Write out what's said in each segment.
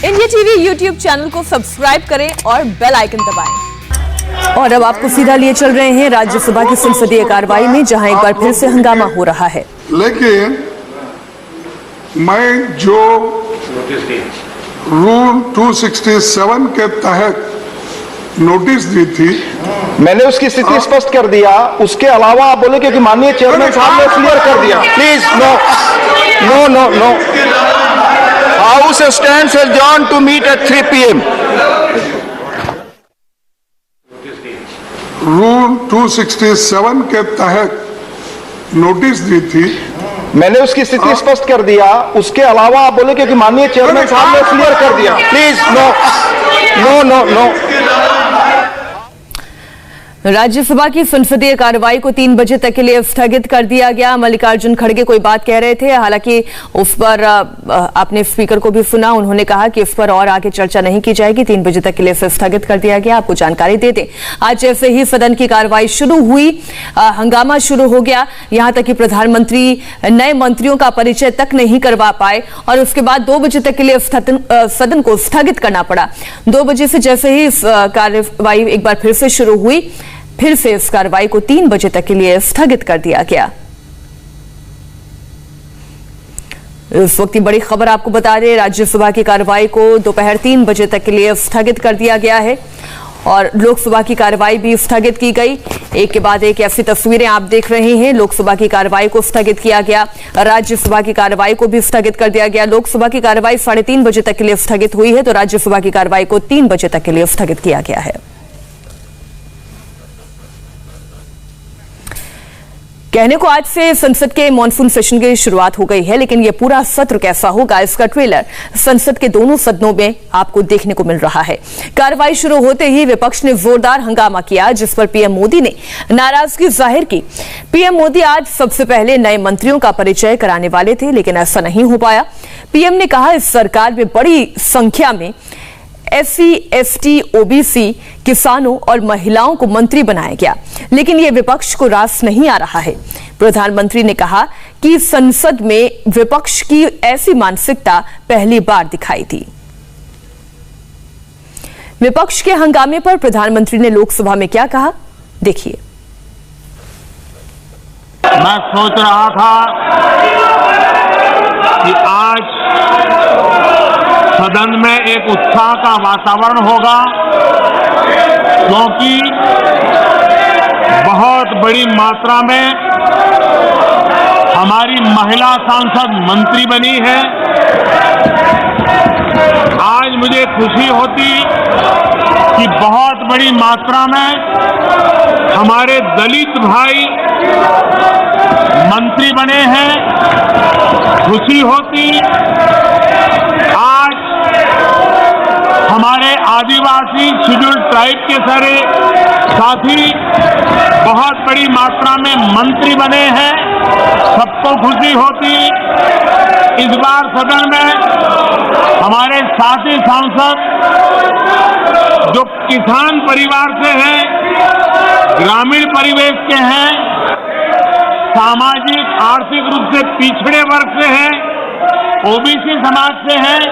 India TV YouTube channel को subscribe करें और बेल आइकन दबाएं। और अब आपको सीधा लिए चल रहे हैं राज्यसभा की संसदीय कार्रवाई में, जहां एक बार फिर से हंगामा हो रहा है। लेकिन मैं जो रूल 267 के तहत नोटिस दी थी, मैंने उसकी स्थिति स्पष्ट कर दिया। उसके अलावा आप बोले क्योंकि माननीय चेयरमैन साहब ने क्लियर कर दिया। Please no house stands adjourned to meet at 3 PM। Rule 267 के तहत नोटिस दी थी, मैंने उसकी स्थिति स्पष्ट कर दिया। उसके अलावा आप बोले क्योंकि माननीय चेयरमैन साहब ने क्लियर कर दिया। प्लीज नो राज्यसभा की संसदीय कार्रवाई को 3 बजे तक के लिए स्थगित कर दिया गया। मल्लिकार्जुन खड़गे कोई बात कह रहे थे, हालांकि उस पर आपने स्पीकर को भी सुना, उन्होंने कहा कि इस पर और आगे चर्चा नहीं की जाएगी, 3 बजे तक के लिए इसे स्थगित कर दिया गया। आपको जानकारी दे दें, आज जैसे ही सदन की कार्रवाई शुरू हुई, हंगामा शुरू हो गया। यहां तक कि प्रधानमंत्री नए मंत्रियों का परिचय तक नहीं करवा पाए और उसके बाद 2 बजे तक के लिए सदन को स्थगित करना पड़ा। 2 बजे से जैसे ही कार्रवाई एक बार फिर से शुरू हुई, फिर से इस कार्रवाई को 3 बजे तक के लिए स्थगित कर दिया गया। इस वक्त की बड़ी खबर आपको बता दें, राज्यसभा की कार्रवाई को दोपहर 3 बजे तक के लिए स्थगित कर दिया गया है और लोकसभा की कार्रवाई भी स्थगित की गई। एक के बाद एक ऐसी तस्वीरें आप देख रहे हैं। लोकसभा की कार्रवाई को स्थगित किया गया, राज्यसभा की कार्रवाई को भी स्थगित कर दिया गया। लोकसभा की कार्रवाई 3:30 बजे तक के लिए स्थगित हुई है, तो राज्यसभा की कार्रवाई को 3 बजे तक के लिए स्थगित किया गया है। कहने को आज से संसद के मॉनसून सेशन की शुरुआत हो गई है, लेकिन यह पूरा सत्र कैसा होगा, इसका ट्रेलर संसद के दोनों सदनों में आपको देखने को मिल रहा है। कार्रवाई शुरू होते ही विपक्ष ने जोरदार हंगामा किया, जिस पर पीएम मोदी ने नाराजगी जाहिर की। पीएम मोदी आज सबसे पहले नए मंत्रियों का परिचय कराने वाले थे, लेकिन ऐसा नहीं हो पाया। पीएम ने कहा, इस सरकार में बड़ी संख्या में SC, ST, OBC, किसानों और महिलाओं को मंत्री बनाया गया, लेकिन यह विपक्ष को रास नहीं आ रहा है। प्रधानमंत्री ने कहा कि संसद में विपक्ष की ऐसी मानसिकता पहली बार दिखाई दी। विपक्ष के हंगामे पर प्रधानमंत्री ने लोकसभा में क्या कहा, देखिए। मैं सोच रहा था कि आज सदन में एक उत्साह का वातावरण होगा, क्योंकि बहुत बड़ी मात्रा में हमारी महिला सांसद मंत्री बनी है। आज मुझे खुशी होती कि बहुत बड़ी मात्रा में हमारे दलित भाई मंत्री बने हैं। खुशी होती आज हमारे आदिवासी शेड्यूल ट्राइब के सारे साथी बहुत बड़ी मात्रा में मंत्री बने हैं। सबको खुशी होती इस बार सदन में हमारे साथी सांसद जो किसान परिवार से हैं, ग्रामीण परिवेश के हैं, सामाजिक आर्थिक रूप से पिछड़े वर्ग से हैं, OBC समाज से हैं,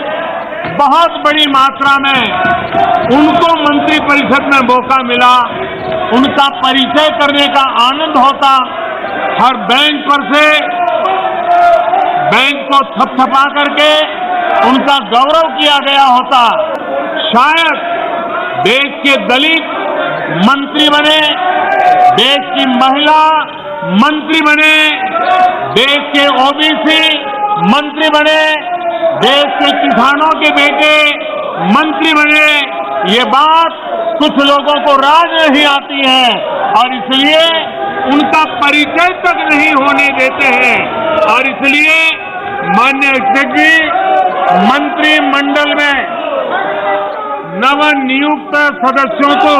बहुत बड़ी मात्रा में उनको मंत्री परिषद में मौका मिला। उनका परिचय करने का आनंद होता। हर बैंक पर से बैंक को थपथपा करके उनका गौरव किया गया होता। शायद देश के दलित मंत्री बने, देश की महिला मंत्री बने, देश के OBC मंत्री बने, देश के किसानों के बेटे मंत्री बने। ये बात कुछ लोगों को राज नहीं आती है और इसलिए उनका परिचय तक नहीं होने देते हैं। और इसलिए माननीय अध्यक्ष जी, मंत्रिमंडल में नवनियुक्त सदस्यों को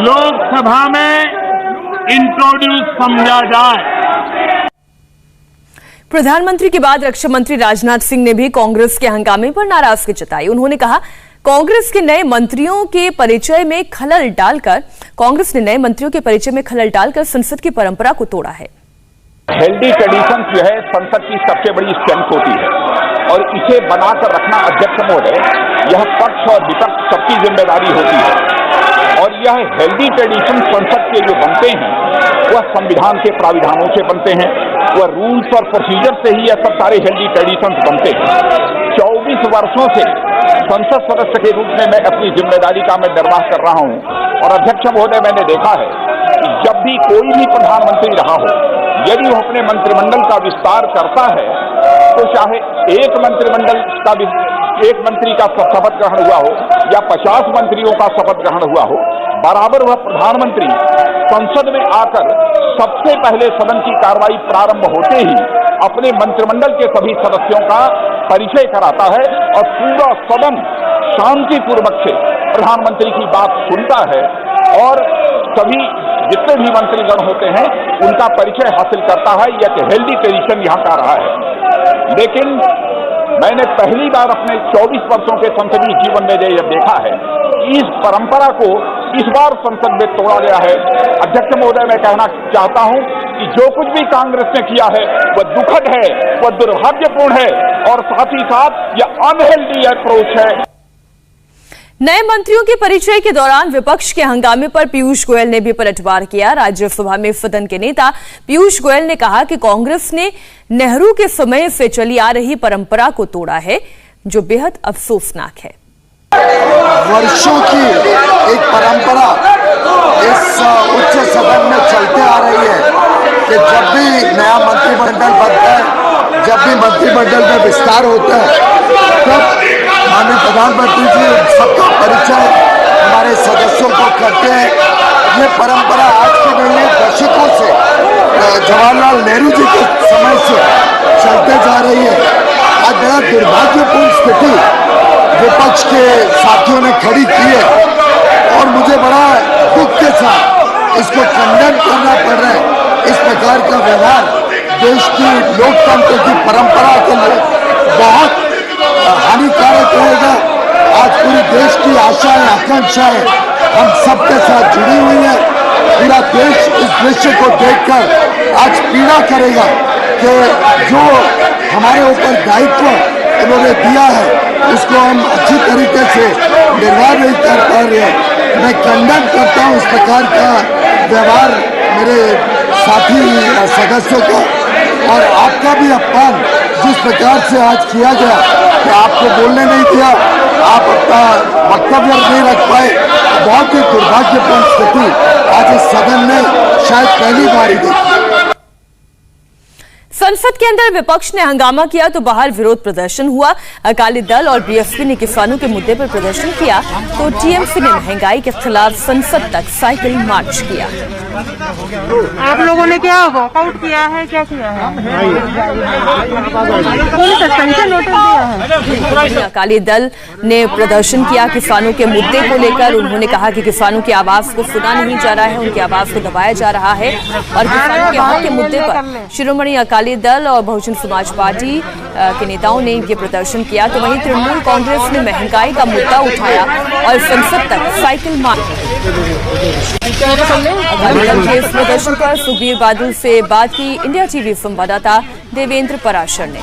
लोकसभा में इंट्रोड्यूस समझा जाए। प्रधानमंत्री के बाद रक्षा मंत्री राजनाथ सिंह ने भी कांग्रेस के हंगामे पर नाराजगी जताई। उन्होंने कहा, कांग्रेस के नए मंत्रियों के परिचय में खलल डालकर संसद की परंपरा को तोड़ा है। हेल्दी ट्रेडिशन जो है संसद की सबसे बड़ी स्ट्रेंथ होती है और इसे बनाकर रखना अध्यक्ष महोदय, यह पक्ष और विपक्ष सबकी जिम्मेदारी होती है। और यह हेल्दी ट्रेडिशन संसद के जो बनते हैं वह संविधान के प्राविधानों से बनते हैं, वह रूल्स और प्रोसीजर से ही यह सब सारे हेल्दी ट्रेडिशंस बनते हैं। 24 वर्षों से संसद सदस्य के रूप में मैं अपनी जिम्मेदारी का मैं निर्वाह कर रहा हूं और अध्यक्ष महोदय, मैंने देखा है कि जब भी कोई भी प्रधानमंत्री रहा हो, यदि वो अपने मंत्रिमंडल का विस्तार करता है तो चाहे एक मंत्री का शपथ ग्रहण हुआ हो या 50 मंत्रियों का शपथ ग्रहण हुआ हो, बराबर वह प्रधानमंत्री संसद में आकर सबसे पहले सदन की कार्रवाई प्रारंभ होते ही अपने मंत्रिमंडल के सभी सदस्यों का परिचय कराता है और पूरा सदन शांतिपूर्वक से प्रधानमंत्री की बात सुनता है और सभी जितने भी मंत्रीगण होते हैं उनका परिचय हासिल करता है। यह एक हेल्दी ट्रेडिशन यहाँ का रहा है। लेकिन मैंने पहली बार अपने 24 वर्षों के संसदीय जीवन में यह देखा है कि इस परंपरा को इस बार संसद में तोड़ा गया है। अध्यक्ष महोदय, मैं कहना चाहता हूं कि जो कुछ भी कांग्रेस ने किया है वह दुखद है, वह दुर्भाग्यपूर्ण है और साथ ही साथ यह अनहेल्दी अप्रोच है। नए मंत्रियों के परिचय के दौरान विपक्ष के हंगामे पर पीयूष गोयल ने भी पलटवार किया। राज्यसभा में सदन के नेता पीयूष गोयल ने कहा कि कांग्रेस ने नेहरू के समय से चली आ रही परंपरा को तोड़ा है, जो बेहद अफसोसनाक है। वर्षों की एक परंपरा इस उच्च सदन में चलते आ रही है कि जब भी नया मंत्रिमंडल बनता है, जब भी मंत्रिमंडल में विस्तार होता है, तब माननीय प्रधानमंत्री जी सबका परिचय हमारे सदस्यों को करते हैं। ये परंपरा आज की नहीं है, दशकों से जवाहरलाल नेहरू जी के समय से चलते जा रही है। आज बड़ा दुर्भाग्यपूर्ण स्थिति विपक्ष के साथियों ने खड़ी की है और मुझे बड़ा दुख के साथ इसको कंडेम करना पड़ रहा है। इस प्रकार का व्यवहार देश की लोकतंत्र की परंपरा के लिए बहुत हानिकारक रहेगा। आज पूरे देश की आशाएं आकांक्षाएं हम सबके साथ जुड़ी हुई है। पूरा देश इस दृश्य को देखकर आज पीड़ा करेगा कि जो हमारे ऊपर दायित्व उन्होंने दिया है उसको हम अच्छी तरीके से निर्वाह नहीं कर पा रहे हैं। मैं कंडेम करता हूँ इस प्रकार का व्यवहार मेरे साथी सदस्यों का और आपका भी अपमान जिस प्रकार से आज किया गया कि आपको बोलने नहीं दिया, आप अपना वक्तव्य नहीं रख पाए। बहुत ही दुर्भाग्यपूर्ण स्थिति आज इस सदन में शायद पहली बार ही देखी। संसद के अंदर विपक्ष ने हंगामा किया तो बाहर विरोध प्रदर्शन हुआ। अकाली दल और बीएसपी ने किसानों के मुद्दे पर प्रदर्शन किया तो टीएमसी ने महंगाई के खिलाफ संसद तक साइकिल मार्च किया। आप लोगों ने क्या वॉकआउट किया है, क्या किया है? सस्पेंशन नोटिस दिया है। अकाली दल ने प्रदर्शन किया किसानों के मुद्दे को लेकर। उन्होंने कहा कि किसानों की आवाज को सुना नहीं जा रहा है, उनकी आवाज को दबाया जा रहा है और किसानों के हक के मुद्दे पर शिरोमणि अकाली दल और बहुजन समाज पार्टी के नेताओं ने ये प्रदर्शन किया। तो वहीं तृणमूल कांग्रेस ने महंगाई का मुद्दा उठाया और संसद तक साइकिल मार्च। अकाली दल के इस प्रदर्शन पर सुखबीर बादल से बात की इंडिया टीवी संवाददाता देवेंद्र पराशर ने।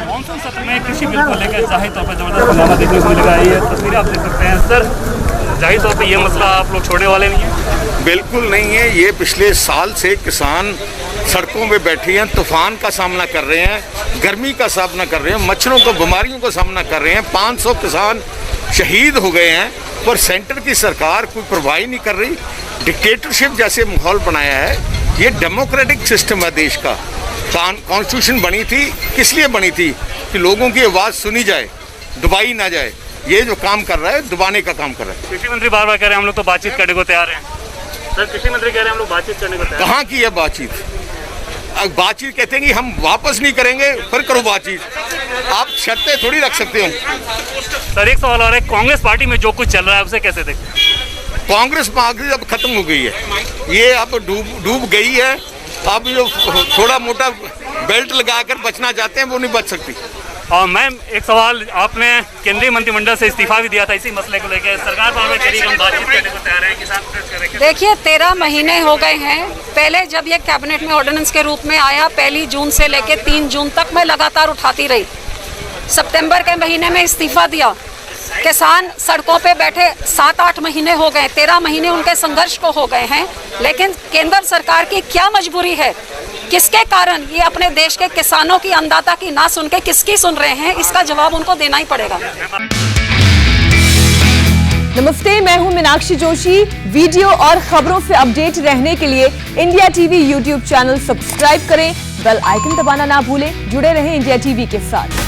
मॉनसून सत्र में कृषि बिल को लेकर जाहिर तौर पर जबरदस्त हंगामा देखने को मिलेगा। ये तस्वीरें आप देख सकते हैं। सर, जाहिर तौर पे ये मसला आप लोग छोड़ने वाले नहीं हैं? बिल्कुल नहीं है। ये पिछले साल से किसान सड़कों में बैठे हैं, तूफान का सामना कर रहे हैं, गर्मी का सामना कर रहे हैं, मच्छरों को बीमारियों का सामना कर रहे हैं। 500 किसान शहीद हो गए हैं पर सेंटर की सरकार कोई परवाह नहीं कर रही। डिक्टेटरशिप जैसे माहौल बनाया है। ये डेमोक्रेटिक सिस्टम है देश का। कॉन्स्टिट्यूशन बनी थी, किस लिए बनी थी? कि लोगों की आवाज़ सुनी जाए, दबाई ना जाए। ये जो काम कर रहा है दबाने का काम कर रहा है। कृषि मंत्री बार बार कह रहे हैं हम लोग तो बातचीत करने को तैयार हैं। सर, कृषि मंत्री कह रहे हैं हम लोग बातचीत करने को तैयार। कहाँ की है बातचीत? बातचीत कहते हैं कि हम वापस नहीं करेंगे, फिर करो बातचीत। आप शर्तें थोड़ी रख सकते हो। सर, एक सवाल और है, कांग्रेस पार्टी में जो कुछ चल रहा है उसे कैसे देखते हैं? कांग्रेस पार्टी अब खत्म हो गई है, ये अब डूब गई है। अब जो थोड़ा मोटा बेल्ट लगाकर बचना चाहते हैं वो नहीं बच सकती। और मैम एक सवाल, आपने केंद्रीय मंत्रिमंडल से इस्तीफा भी दिया था इसी मसले को लेकर, सरकार बार-बार कह रही है हम बातचीत करने को तैयार हैं, किसान प्रेस करेंगे। देखिए 13 महीने हो गए हैं। पहले जब ये कैबिनेट में ऑर्डिनेंस के रूप में आया 1 जून से लेकर 3 जून तक मैं लगातार उठाती रही। सितंबर के महीने में इस्तीफा दिया। किसान सड़कों पे बैठे 7-8 महीने हो गए, 13 महीने उनके संघर्ष को हो गए हैं। लेकिन केंद्र सरकार की क्या मजबूरी है, किसके कारण ये अपने देश के किसानों की, अन्नदाता की ना सुन के किसकी सुन रहे हैं, इसका जवाब उनको देना ही पड़ेगा। नमस्ते, मैं हूं मीनाक्षी जोशी। वीडियो और खबरों से अपडेट रहने के लिए India TV YouTube channel subscribe करें, बेल आइकन दबाना ना भूलें। जुड़े रहें इंडिया टीवी के साथ।